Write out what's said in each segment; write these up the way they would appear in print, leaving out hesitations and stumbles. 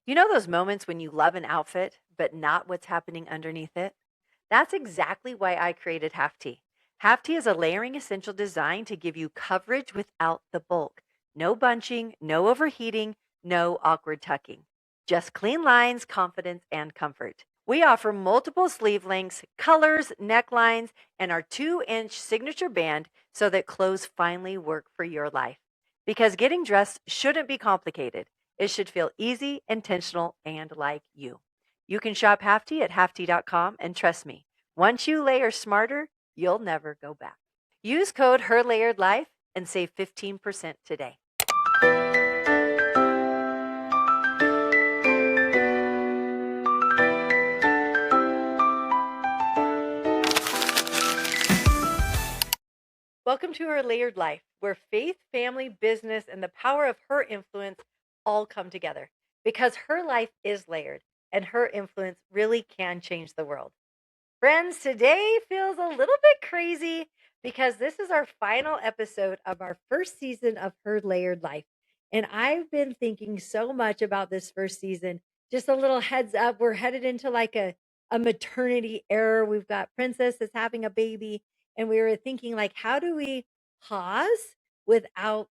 You know those moments when you love an outfit, but not what's happening underneath it? That's exactly why I created Half T. Half T is a layering essential designed to give you coverage without the bulk. No bunching, no overheating, no awkward tucking. Just clean lines, confidence, and comfort. We offer multiple sleeve lengths, colors, necklines, and our 2-inch signature band so that clothes finally work for your life. Because getting dressed shouldn't be complicated. It should feel easy, intentional, and like you. You can shop Half at halftee.com, and trust me, once you layer smarter, you'll never go back. Use code HerLayeredLife and save 15% today. Welcome to Her Layered Life, where faith, family, business, and the power of her influence all come together. Because her life is layered, and her influence really can change the world. Friends, today feels a little bit crazy because this is our final episode of our first season of Her Layered Life. And I've been thinking so much about this first season. Just a little heads up, we're headed into like a maternity era. We've got Princess that's having a baby. And we were thinking, like, how do we pause without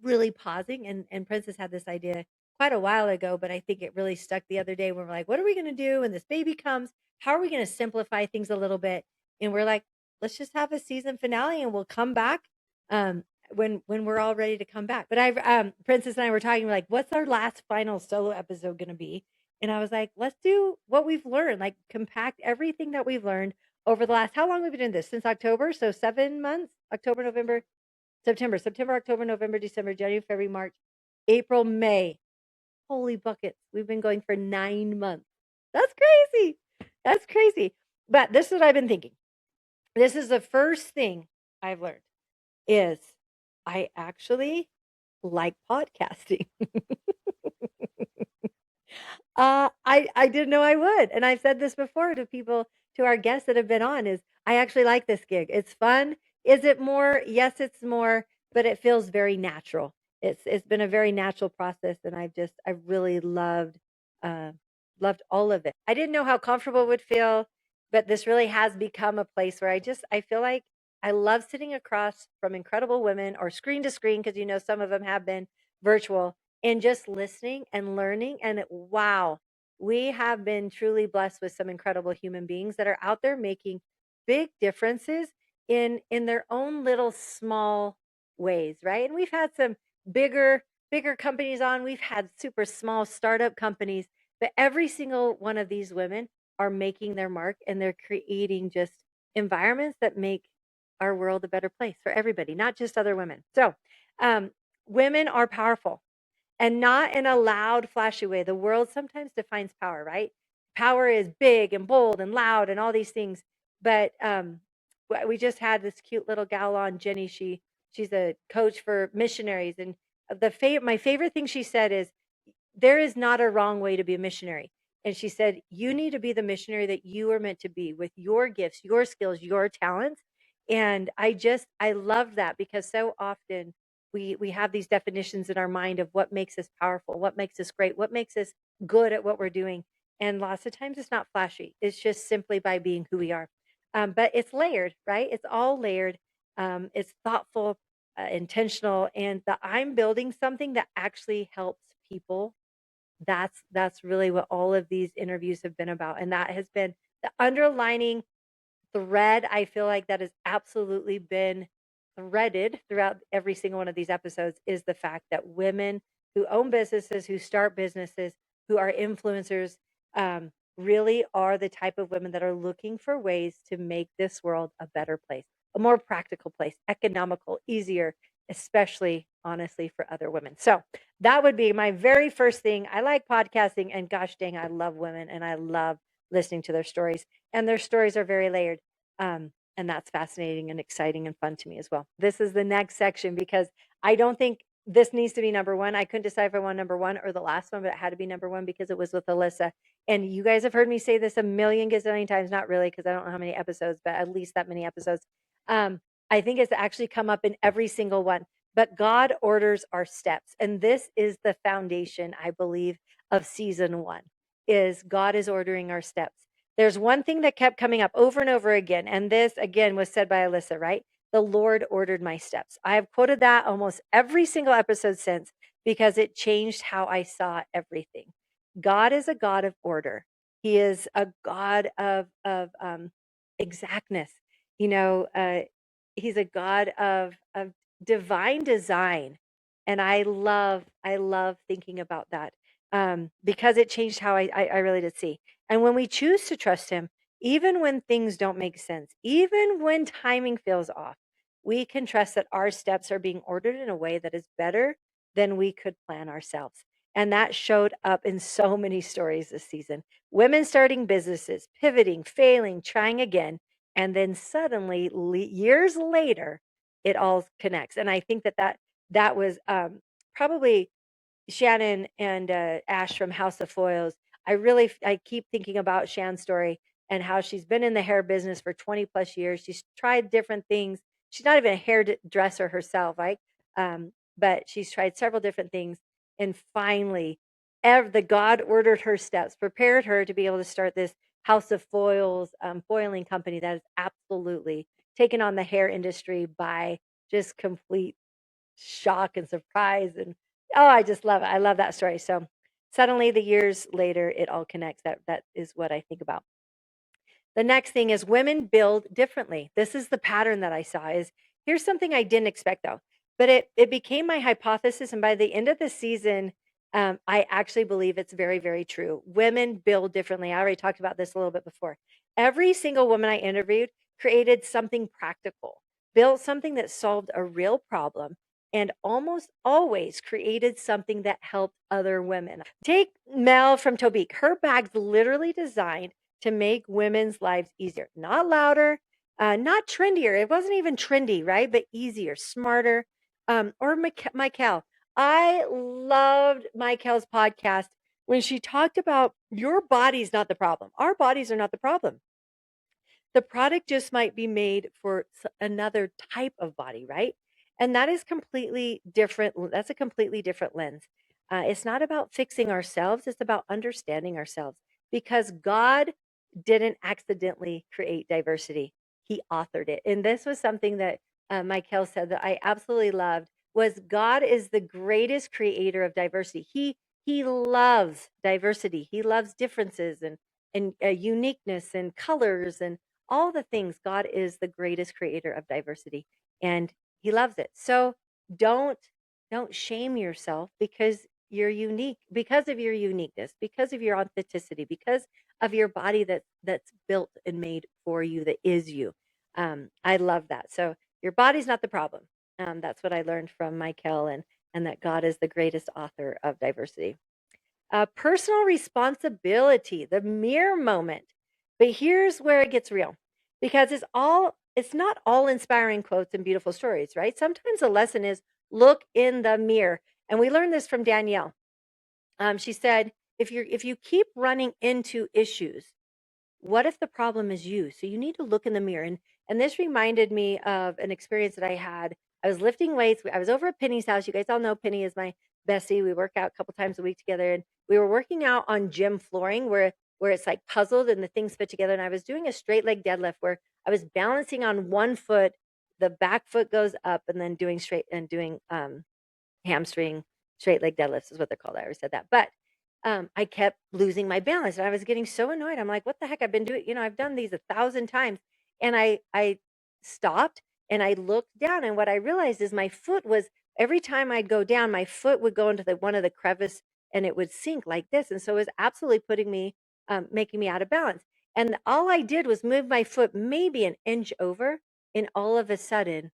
really pausing? And Princess had this idea quite a while ago, but I think it really stuck the other day when we're like, what are we going to do when this baby comes? How are we going to simplify things a little bit? And we're like, let's just have a season finale and we'll come back when we're all ready to come back. But I've Princess and I were talking, like, what's our last final solo episode going to be? And I was like, let's do what we've learned, like compact everything that we've learned over the last, how long have we been doing this? Since October. So 7 months, October, November, September, October, November, December, January, February, March, April, May. Holy buckets. We've been going for 9 months. That's crazy. That's crazy. But this is what I've been thinking. This is the first thing I've learned is I actually like podcasting. I didn't know I would. And I've said this before to people, to our guests that have been on, is I actually like this gig. It's fun. Is it more? Yes, it's more, but it feels very natural. It's been a very natural process, and I've really uh loved all of it. I didn't know how comfortable it would feel, but this really has become a place where I feel like I love sitting across from incredible women or screen to screen, because some of them have been virtual, and just listening and learning. And wow, we have been truly blessed with some incredible human beings that are out there making big differences in their own little small ways, right? And we've had some bigger companies on, we've had super small startup companies, but every single one of these women are making their mark, and they're creating just environments that make our world a better place for everybody, not just other women. So um, women are powerful, and not in a loud, flashy way. The world sometimes defines power, right? Power is big and bold and loud and all these things. But we just had this cute little gal on, Jenny. She's a coach for missionaries, and my favorite thing she said is, there is not a wrong way to be a missionary. And she said, you need to be the missionary that you are meant to be, with your gifts, your skills, your talents. And I love that, because so often we have these definitions in our mind of what makes us powerful, what makes us great, what makes us good at what we're doing. And lots of times it's not flashy. It's just simply by being who we are. But it's layered, right? It's all layered. It's thoughtful, intentional, and I'm building something that actually helps people. That's really what all of these interviews have been about, and that has been the underlining thread. I feel like that has absolutely been threaded throughout every single one of these episodes, is the fact that women who own businesses, who start businesses, who are influencers, really are the type of women that are looking for ways to make this world a better place, a more practical place, economical, easier, especially honestly for other women. So that would be my very first thing. I like podcasting, and gosh dang, I love women, and I love listening to their stories, and their stories are very layered. And that's fascinating and exciting and fun to me as well. This is the next section, because I don't think this needs to be number one. I couldn't decide if I want number one or the last one, but it had to be number one because it was with Alyssa. And you guys have heard me say this a million gazillion times, not really, because I don't know how many episodes, but at least that many episodes. I think it's actually come up in every single one. But God orders our steps. And this is the foundation, I believe, of season 1 is God is ordering our steps. There's one thing that kept coming up over and over again, and this again was said by Alyssa, right? The Lord ordered my steps. I have quoted that almost every single episode since because it changed how I saw everything. God is a God of order. He is a God of exactness. You know, he's a God of divine design, and I love thinking about that because it changed how I really did see. And when we choose to trust Him, even when things don't make sense, even when timing feels off, we can trust that our steps are being ordered in a way that is better than we could plan ourselves. And that showed up in so many stories this season. Women starting businesses, pivoting, failing, trying again, and then suddenly years later, it all connects. And I think that was probably Shannon and Ash from House of Foils. I keep thinking about Shan's story and how she's been in the hair business for 20 plus years. She's tried different things. She's not even a hairdresser herself, right? But she's tried several different things, and finally, the God ordered her steps, prepared her to be able to start this House of Foils foiling company that has absolutely taken on the hair industry by just complete shock and surprise. And oh, I just love it. I love that story. So suddenly the years later it all connects. That is what I think about. The next thing is women build differently. This is the pattern that I saw is here's something I didn't expect though. But it became my hypothesis, and by the end of the season, I actually believe it's very, very true. Women build differently. I already talked about this a little bit before. Every single woman I interviewed created something practical, built something that solved a real problem, and almost always created something that helped other women. Take Mel from Tobiq. Her bag's literally designed to make women's lives easier, not louder, not trendier. It wasn't even trendy, right? But easier, smarter. Or Michael. I loved Michael's podcast when she talked about your body's not the problem. Our bodies are not the problem. The product just might be made for another type of body, right? And that is completely different. That's a completely different lens. It's not about fixing ourselves, it's about understanding ourselves because God didn't accidentally create diversity. He authored it. And this was something that Michael said that I absolutely loved was God is the greatest creator of diversity. He loves diversity. He loves differences and uniqueness and colors and all the things. God is the greatest creator of diversity and he loves it. So don't don't shame yourself because you're unique, because of your uniqueness, because of your authenticity, because of your body that's built and made for you, that is you. I love that. So your body's not the problem. That's what I learned from Michael, and that God is the greatest author of diversity. Personal responsibility, the mirror moment. But here's where it gets real because it's not all inspiring quotes and beautiful stories, right? Sometimes the lesson is look in the mirror. And we learned this from Danielle. She said, if you keep running into issues, what if the problem is you? So you need to look in the mirror. And this reminded me of an experience that I had. I was lifting weights. I was over at Penny's house. You guys all know Penny is my bestie. We work out a couple times a week together. And we were working out on gym flooring where it's like puzzled and the things fit together. And I was doing a straight leg deadlift where I was balancing on one foot, the back foot goes up, and then doing straight and doing hamstring straight leg deadlifts is what they're called. I already said that. But I kept losing my balance and I was getting so annoyed. I'm like, what the heck? I've been doing, I've done these 1,000 times. And I stopped and I looked down. And what I realized is my foot was every time I'd go down, my foot would go into the one of the crevice and it would sink like this. And so it was absolutely making me out of balance. And all I did was move my foot maybe an inch over. And all of a sudden,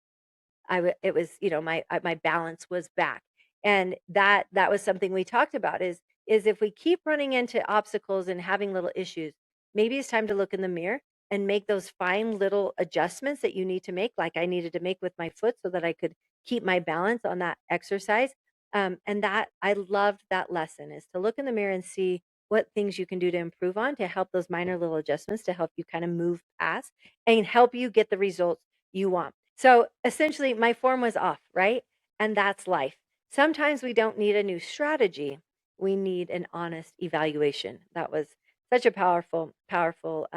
it was, my balance was back. And that was something we talked about is if we keep running into obstacles and having little issues, maybe it's time to look in the mirror and make those fine little adjustments that you need to make, like I needed to make with my foot so that I could keep my balance on that exercise. And that I loved that lesson is to look in the mirror and see what things you can do to improve on to help those minor little adjustments to help you kind of move past and help you get the results you want. So essentially, my form was off, right? And that's life. Sometimes we don't need a new strategy. we need an honest evaluation. That was such a powerful, powerful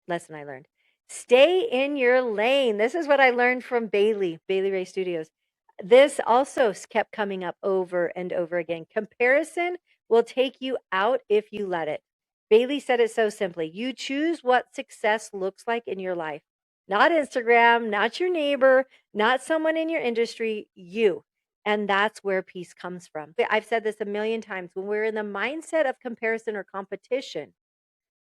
lesson I learned. Stay in your lane. This is what I learned from Bailey Rae Studios. This also kept coming up over and over again. Comparison will take you out if you let it. Bailey said it so simply. You choose what success looks like in your life. Not Instagram, not your neighbor, not someone in your industry, you. And that's where peace comes from. I've said this a million times. When we're in the mindset of comparison or competition,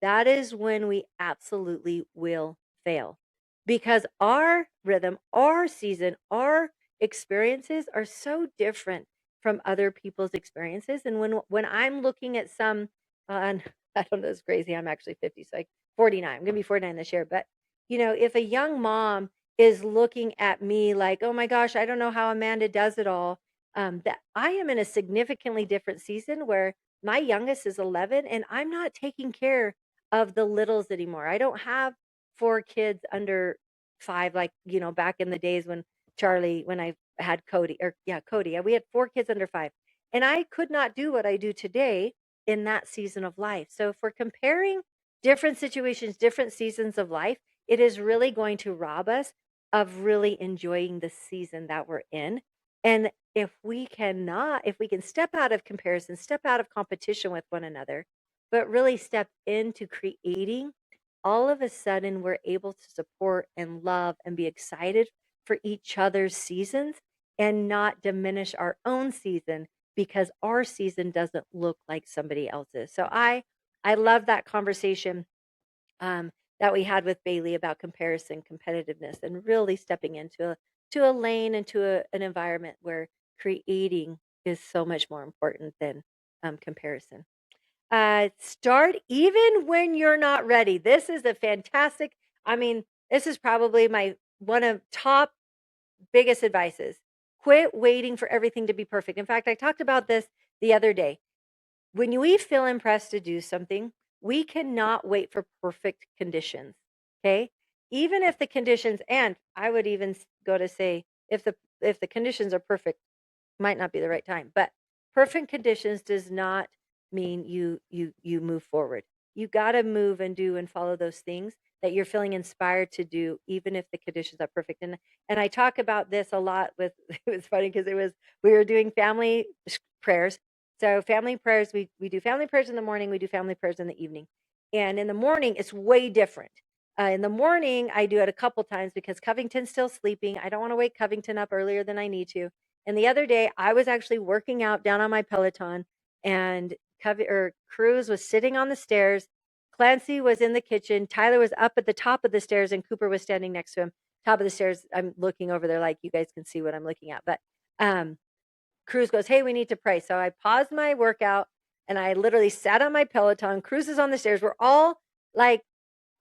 that is when we absolutely will fail, because our rhythm, our season, our experiences are so different from other people's experiences. And when I'm looking at some, and I don't know, it's crazy. I'm actually 50, so 49. I'm gonna be 49 this year. But if a young mom is looking at me like, oh my gosh, I don't know how Amanda does it all. That I am in a significantly different season where my youngest is 11 and I'm not taking care of the littles anymore. I don't have 4 kids under 5 like, back in the days when I had Cody, or yeah, Cody. We had 4 kids under 5. And I could not do what I do today in that season of life. So if we're comparing different situations, different seasons of life, it is really going to rob us of really enjoying the season that we're in. And if we can step out of comparison, step out of competition with one another, but really step into creating, all of a sudden we're able to support and love and be excited for each other's seasons and not diminish our own season because our season doesn't look like somebody else's. So I love that conversation um, that we had with Bailey about comparison, competitiveness, and really stepping into a lane, into an environment where creating is so much more important than comparison. Start even when you're not ready. This is a fantastic, I mean, this is probably my one of top biggest advices. Quit waiting for everything to be perfect. In fact, I talked about this the other day. When we feel impressed to do something, we cannot wait for perfect conditions. Okay? Even if the conditions, and I would even go to say if the conditions are perfect, might not be the right time, but perfect conditions does not mean you move forward. You got to move and do and follow those things that you're feeling inspired to do, even if the conditions are perfect. And I talk about this a lot with it was funny because we were doing family prayers. So family prayers, we do family prayers in the morning, we do family prayers in the evening. And in the morning it's way different. In the morning I do it a couple times because Covington's still sleeping. I don't want to wake Covington up earlier than I need to. And the other day, I was actually working out down on my Peloton, and Cruz was sitting on the stairs. Clancy was in the kitchen. Tyler was up at the top of the stairs, and Cooper was standing next to him. Top of the stairs. I'm looking over there, like you guys can see what I'm looking at. But Cruz goes, "Hey, we need to pray." So I paused my workout, and I literally sat on my Peloton. Cruz is on the stairs. We're all like,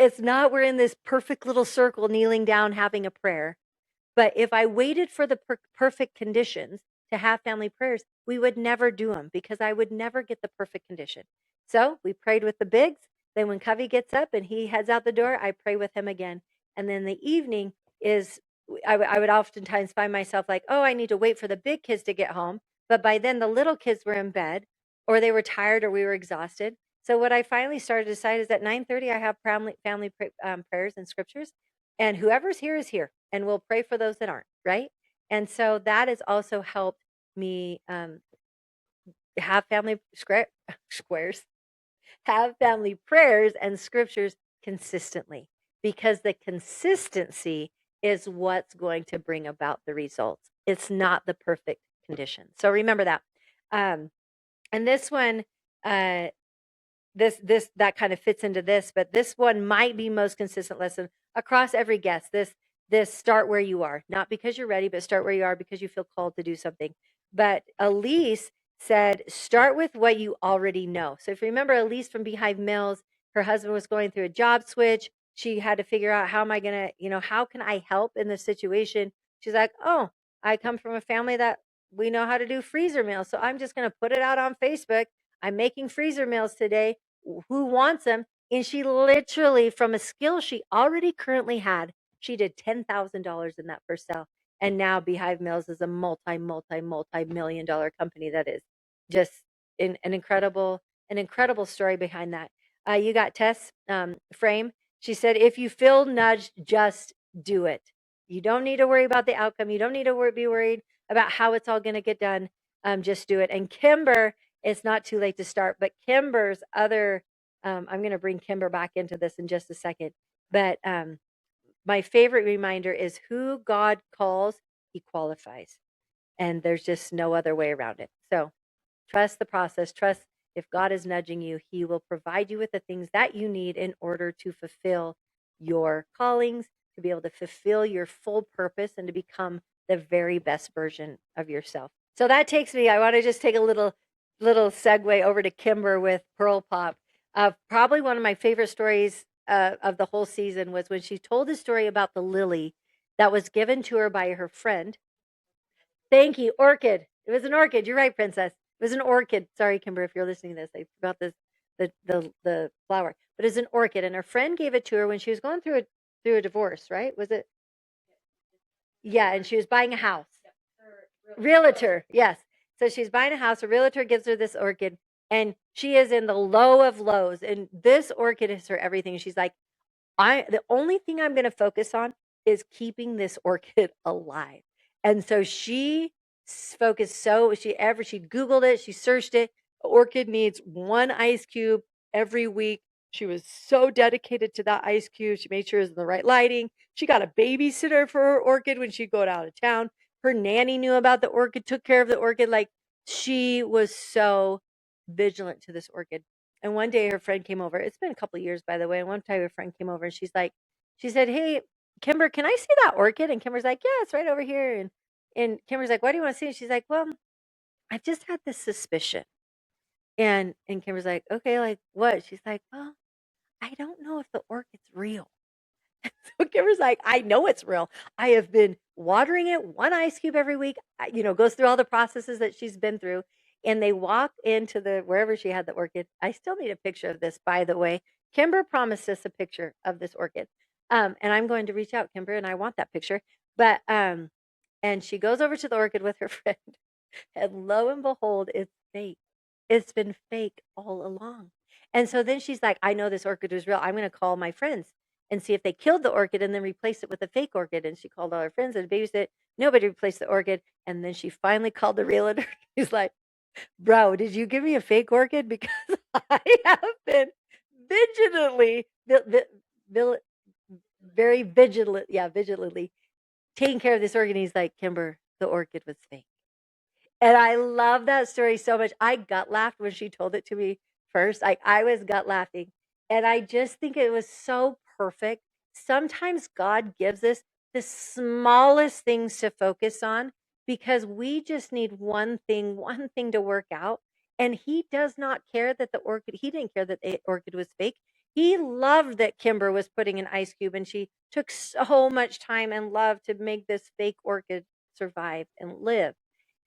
we're in this perfect little circle, kneeling down, having a prayer. But if I waited for the perfect conditions to have family prayers, we would never do them because I would never get the perfect condition. So we prayed with the bigs. Then when Covey gets up and he heads out the door, I pray with him again. And then the evening is, I would oftentimes find myself like, oh, I need to wait for the big kids to get home. But by then the little kids were in bed or they were tired or we were exhausted. So what I finally started to decide is at 9:30, I have family prayers and scriptures, and whoever's here is here, and we'll pray for those that aren't, right? And so that has also helped me have family squares, have family prayers and scriptures consistently, because the consistency is what's going to bring about the results. It's not the perfect condition. So remember that. And this one, uh, this that kind of fits into this, but this one might be most consistent lesson across every guest. This start where you are, not because you're ready, but start where you are because you feel called to do something. But Elise said, start with what you already know. So if you remember Elise from Beehive Mills, her husband was going through a job switch. She had to figure out, how am I gonna, how can I help in this situation? She's like, oh, I come from a family that we know how to do freezer meals, so I'm just gonna put it out on Facebook. I'm making freezer meals today. Who wants them? And she literally, from a skill she already currently had, she did $10,000 in that first sale. And now Beehive Mills is a multi-million-dollar company that is just an incredible story behind that. You got Tess Frame. She said, if you feel nudged, just do it. You don't need to worry about the outcome. You don't need to be worried about how it's all going to get done. Just do it. And Kimber, it's not too late to start, but Kimber's other, I'm going to bring Kimber back into this in just a second. But my favorite reminder is who God calls, he qualifies. And there's just no other way around it. So trust the process. Trust if God is nudging you, he will provide you with the things that you need in order to fulfill your callings, to be able to fulfill your full purpose and to become the very best version of yourself. So that takes me, I want to just take a little segue over to Kimber with Pearl Pop. Probably one of my favorite stories of the whole season was when she told the story about the lily that was given to her by her friend. Thank you, orchid. It was an orchid. You're right, princess. It was an orchid. Sorry, Kimber, if you're listening to this, I forgot the flower. But it's an orchid, and her friend gave it to her when she was going through a divorce, right? Was it? Yeah, and she was buying a house. Realtor, yes. So she's buying a house. A realtor gives her this orchid, and she is in the low of lows. And this orchid is her everything. She's like, the only thing I'm going to focus on is keeping this orchid alive. And so she focused she Googled it, she searched it. Orchid needs one ice cube every week. She was so dedicated to that ice cube. She made sure it was in the right lighting. She got a babysitter for her orchid when she'd go out of town. Her nanny knew about the orchid, took care of the orchid. Like she was so vigilant to this orchid. And one day her friend came over. It's been a couple of years, by the way. And one time her friend came over and she said, "Hey, Kimber, can I see that orchid?" And Kimber's like, "Yeah, it's right over here." And Kimber's like, "Why do you want to see it?" She's like, "Well, I've just had this suspicion." And Kimber's like, "Okay, like what?" She's like, "Well, I don't know if the orchid's real." So Kimber's like, "I know it's real. I have been watering it one ice cube every week." Goes through all the processes that she's been through. And they walk into the wherever she had the orchid. I still need a picture of this, by the way. Kimber promised us a picture of this orchid. And I'm going to reach out, Kimber, and I want that picture. But and she goes over to the orchid with her friend, and lo and behold, it's fake. It's been fake all along. And so then she's like, "I know this orchid is real. I'm going to call my friends and see if they killed the orchid and then replace it with a fake orchid." And she called all her friends and babysat. Nobody replaced the orchid. And then she finally called the realtor. He's like, "Bro, did you give me a fake orchid? Because I have been vigilantly, very vigilant, yeah, vigilantly taking care of this orchid." And he's like, "Kimber, the orchid was fake." And I love that story so much. I gut laughed when she told it to me first. I was gut laughing. And I just think it was so perfect. Sometimes God gives us the smallest things to focus on because we just need one thing to work out. And he does not care that he didn't care that the orchid was fake. He loved that Kimber was putting an ice cube and she took so much time and love to make this fake orchid survive and live.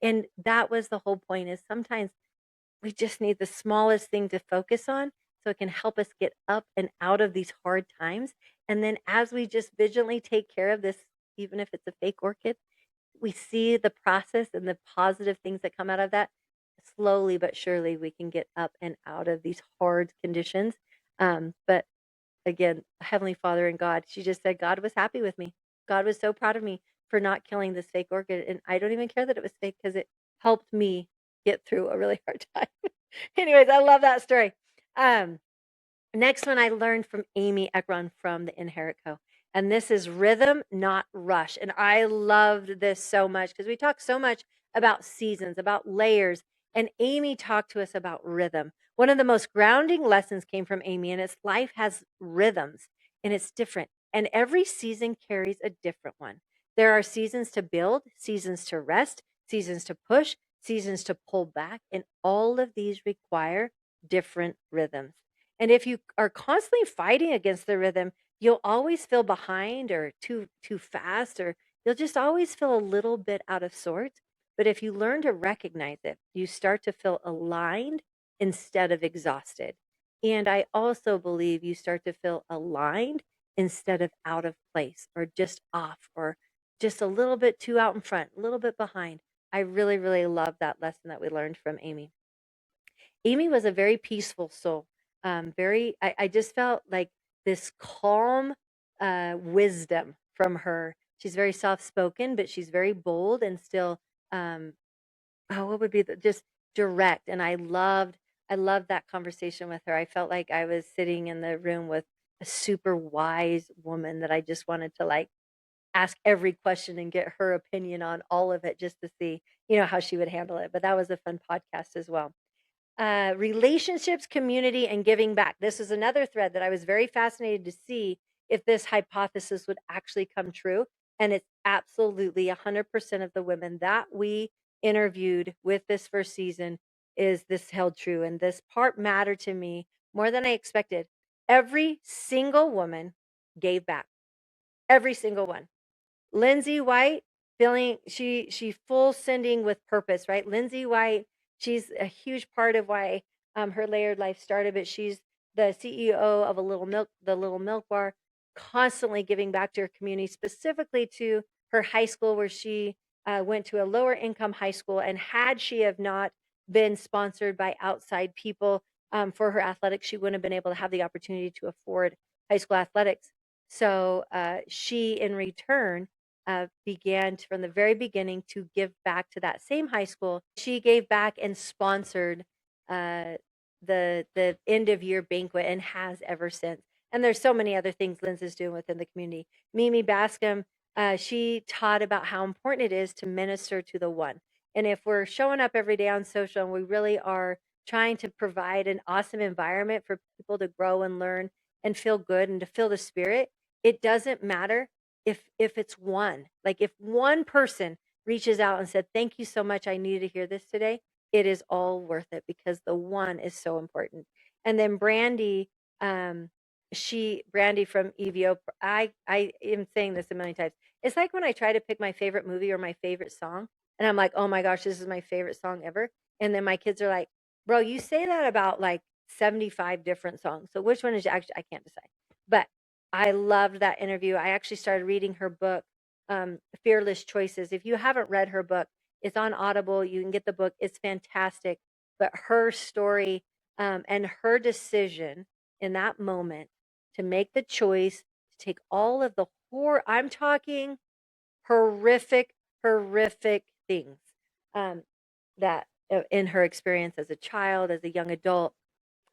And that was the whole point is sometimes we just need the smallest thing to focus on so it can help us get up and out of these hard times. And then as we just vigilantly take care of this, even if it's a fake orchid, we see the process and the positive things that come out of that. Slowly but surely, we can get up and out of these hard conditions. But again, Heavenly Father and God, she just said God was happy with me. God was so proud of me for not killing this fake orchid. And I don't even care that it was fake because it helped me get through a really hard time. Anyways, I love that story. Um, Next one I learned from Amy Ekron from the Inherit Co. And this is rhythm, not rush. And I loved this so much because we talk so much about seasons, about layers. And Amy talked to us about rhythm. One of the most grounding lessons came from Amy, and it's life has rhythms and it's different. And every season carries a different one. There are seasons to build, seasons to rest, seasons to push, seasons to pull back. And all of these require different rhythms. And if you are constantly fighting against the rhythm, you'll always feel behind or too fast, or you'll just always feel a little bit out of sorts. But if you learn to recognize it, you start to feel aligned instead of exhausted. And I also believe you start to feel aligned instead of out of place or just off or just a little bit too out in front, a little bit behind. I really, really love that lesson that we learned from Amy. Amy was a very peaceful soul. I just felt like this calm wisdom from her. She's very soft spoken, but she's very bold and still, um, oh, what would be just direct. And I loved that conversation with her. I felt like I was sitting in the room with a super wise woman that I just wanted to like ask every question and get her opinion on all of it just to see, how she would handle it. But that was a fun podcast as well. Relationships, community, and giving back. This is another thread that I was very fascinated to see if this hypothesis would actually come true. And it's absolutely 100% of the women that we interviewed with this first season is this held true. And this part mattered to me more than I expected. Every single woman gave back, every single one. Lindsay White feeling she full sending with purpose, right? Lindsay White, she's a huge part of why her layered life started, but she's the CEO of the Little Milk Bar, constantly giving back to her community, specifically to her high school where she went to a lower income high school. And had she have not been sponsored by outside people for her athletics, she wouldn't have been able to have the opportunity to afford high school athletics. So she, in return, began from the very beginning to give back to that same high school. She gave back and sponsored uh, the end of year banquet and has ever since. And there's so many other things Lindsay's doing within the community. Mimi Bascom, she taught about how important it is to minister to the one. And if we're showing up every day on social and we really are trying to provide an awesome environment for people to grow and learn and feel good and to feel the spirit, it doesn't matter if it's one. Like if one person reaches out and said, "Thank you so much. I needed to hear this today." It is all worth it because the one is so important. And then Brandy, um, Brandy from EVO. I am saying this a million times. It's like when I try to pick my favorite movie or my favorite song, and I'm like, "Oh my gosh, this is my favorite song ever." And then my kids are like, "Bro, you say that about like 75 different songs. So which one is actually?" I can't decide. But I loved that interview. I actually started reading her book, Fearless Choices. If you haven't read her book, it's on Audible. You can get the book. It's fantastic. But her story and her decision in that moment to make the choice to take all of the horror, I'm talking horrific, horrific things um, that in her experience as a child, as a young adult,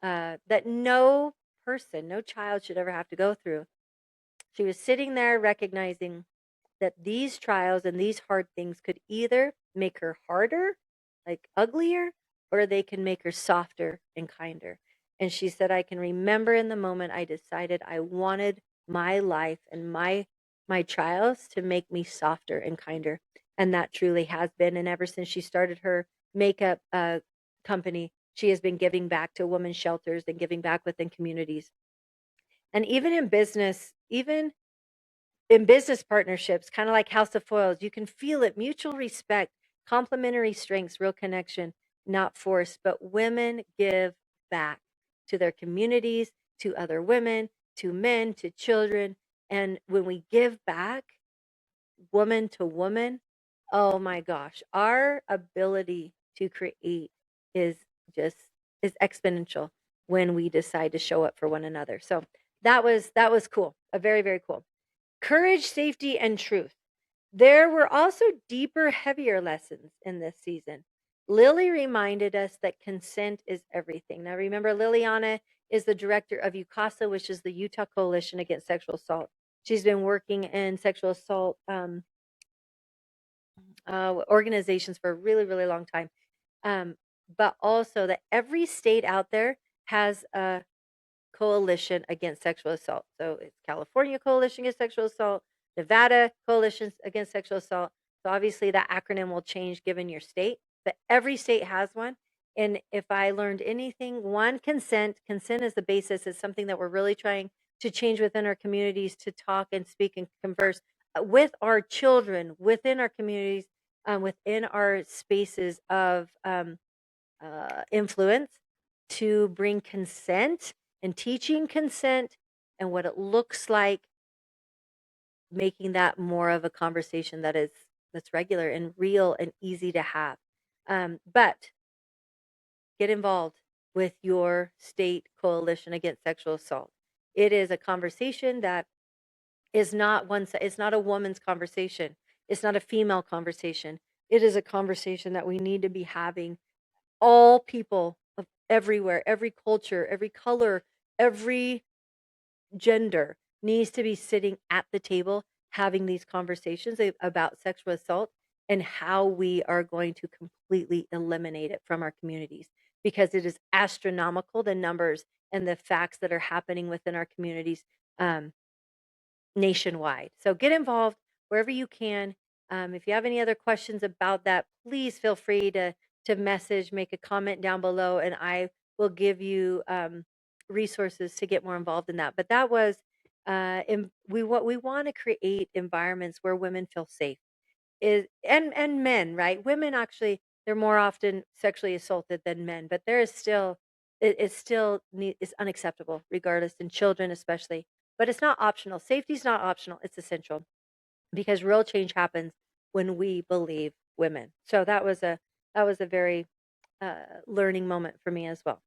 that no person, no child should ever have to go through. She was sitting there recognizing that these trials and these hard things could either make her harder, like uglier, or they can make her softer and kinder. And she said, I can remember in the moment I decided I wanted my life and my trials to make me softer and kinder. And that truly has been. And ever since she started her makeup company, she has been giving back to women's shelters and giving back within communities. And even in business partnerships, kind of like House of Foils, you can feel it, mutual respect, complementary strengths, real connection, not force. But women give back to their communities, to other women, to men, to children. And when we give back, woman to woman, oh my gosh, our ability to create is just is exponential when we decide to show up for one another. So that was cool. A very, very cool. Courage, safety, and truth. There were also deeper, heavier lessons in this season. Lily reminded us that consent is everything. Now, remember, Liliana is the director of UCASA, which is the Utah Coalition Against Sexual Assault. She's been working in sexual assault organizations for a really, really long time. But also that every state out there has a coalition against sexual assault. So it's California Coalition Against Sexual Assault, Nevada Coalition Against Sexual Assault. So obviously that acronym will change given your state, but every state has one. And if I learned anything, one, consent is the basis. It's something that we're really trying to change within our communities to talk and speak and converse with our children, within our communities, within our spaces of influence to bring consent and teaching consent and what it looks like, making that more of a conversation that's regular and real and easy to have. But get involved. with your state coalition against sexual assault. It is a conversation that is not it's not a woman's conversation. It's not a female conversation. It is a conversation that we need to be having, all people of everywhere, every culture, every color, every gender needs to be sitting at the table having these conversations about sexual assault and how we are going to completely eliminate it from our communities, because it is astronomical, the numbers and the facts that are happening within our communities, um, nationwide. So get involved wherever you can. If you have any other questions about that, please feel free to message, make a comment down below, and I will give you resources to get more involved in that. But that was we want to create environments where women feel safe, is and men, right? Women actually, they're more often sexually assaulted than men, but there is still it still is unacceptable regardless, in children especially. But it's not optional. Safety's not optional, it's essential, because real change happens when we believe women. So that was a very learning moment for me as well.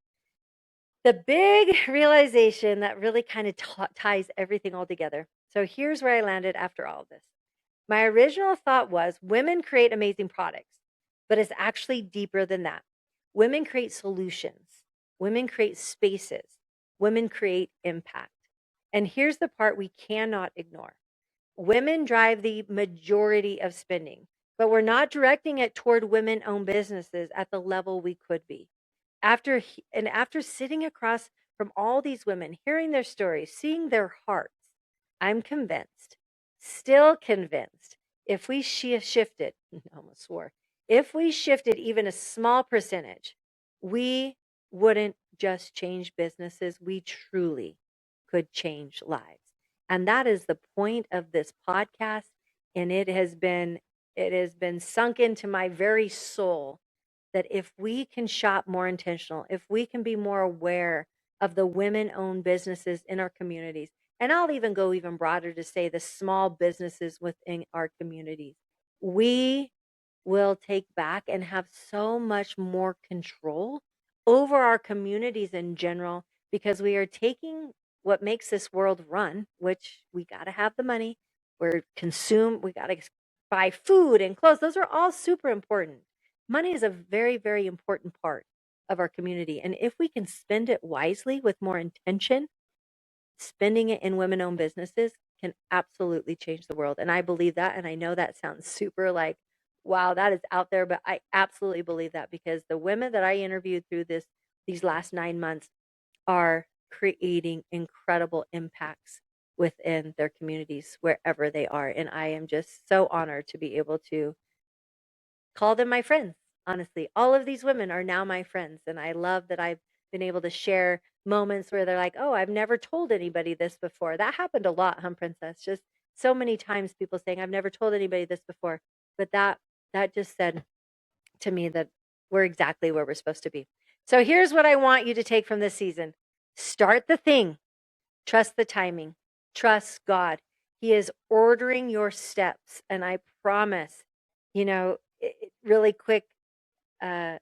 The big realization that really kind of ties everything all together. So here's where I landed after all of this. My original thought was women create amazing products, but it's actually deeper than that. Women create solutions, women create spaces, women create impact. And here's the part we cannot ignore: women drive the majority of spending, but we're not directing it toward women owned businesses at the level we could be. After sitting across from all these women, hearing their stories, seeing their hearts, I'm convinced, still convinced, if we shifted, I almost swore, if we shifted even a small percentage, we wouldn't just change businesses, we truly could change lives. And that is the point of this podcast. And it has been sunk into my very soul that if we can shop more intentional, if we can be more aware of the women owned businesses in our communities, and I'll even go even broader to say the small businesses within our communities, we will take back and have so much more control over our communities in general, because we are taking what makes this world run, which we got to have the money, we got to buy food and clothes. Those are all super important. Money is a very, very important part of our community. And if we can spend it wisely with more intention, spending it in women owned businesses can absolutely change the world. And I believe that. And I know that sounds super like, wow, that is out there, but I absolutely believe that, because the women that I interviewed through these last 9 months are creating incredible impacts within their communities wherever they are. And I am just so honored to be able to call them my friends. Honestly, all of these women are now my friends. And I love that I've been able to share moments where they're like, oh, I've never told anybody this before. That happened a lot, huh, Princess? Just so many times people saying, I've never told anybody this before. But that just said to me that we're exactly where we're supposed to be. So here's what I want you to take from this season: start the thing, trust the timing, trust God. He is ordering your steps. And I promise, really quick, uh,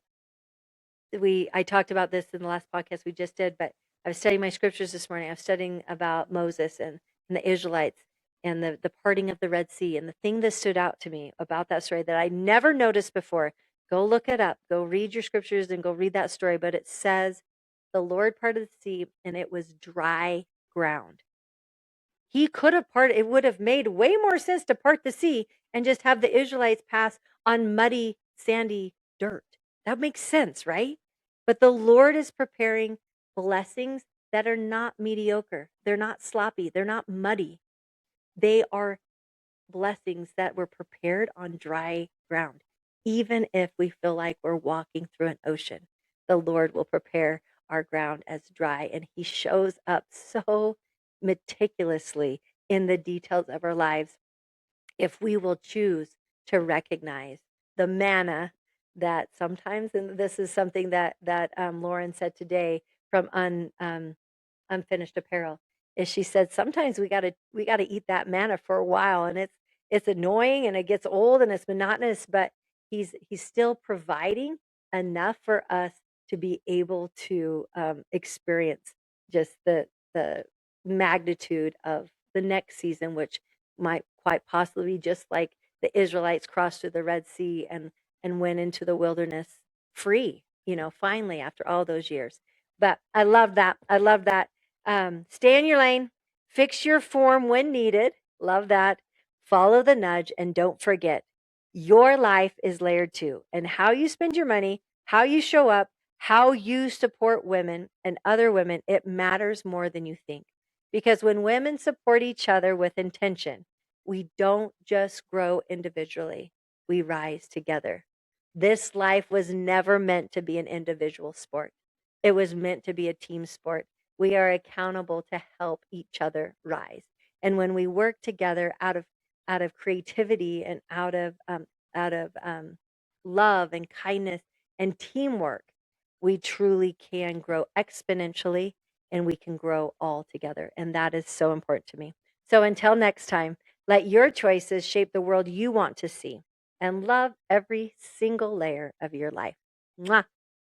I talked about this in the last podcast we just did, but I was studying my scriptures this morning. I was studying about Moses and the Israelites and the parting of the Red Sea. And the thing that stood out to me about that story that I never noticed before, go look it up, go read your scriptures and go read that story. But it says the Lord parted the sea and it was dry ground. He could have parted, it would have made way more sense to part the sea and just have the Israelites pass on muddy, sandy dirt. That makes sense, right? But the Lord is preparing blessings that are not mediocre. They're not sloppy. They're not muddy. They are blessings that were prepared on dry ground. Even if we feel like we're walking through an ocean, the Lord will prepare our ground as dry. And He shows up so meticulously in the details of our lives if we will choose to recognize the manna that sometimes, and this is something that Lauren said today from Unfinished Apparel, is she said sometimes we gotta eat that manna for a while, and it's annoying and it gets old and it's monotonous, but he's still providing enough for us to be able to experience just the magnitude of the next season, which might quite possibly be just like the Israelites crossed through the Red Sea and went into the wilderness free, finally after all those years. But I love that. I love that. Stay in your lane, fix your form when needed. Love that. Follow the nudge, and don't forget your life is layered too. And how you spend your money, how you show up, how you support women and other women, it matters more than you think. Because when women support each other with intention, we don't just grow individually, we rise together. This life was never meant to be an individual sport. It was meant to be a team sport. We are accountable to help each other rise. And when we work together out of creativity and out of love and kindness and teamwork, we truly can grow exponentially, and we can grow all together. And that is so important to me. So until next time, let your choices shape the world you want to see, and love every single layer of your life. Mwah.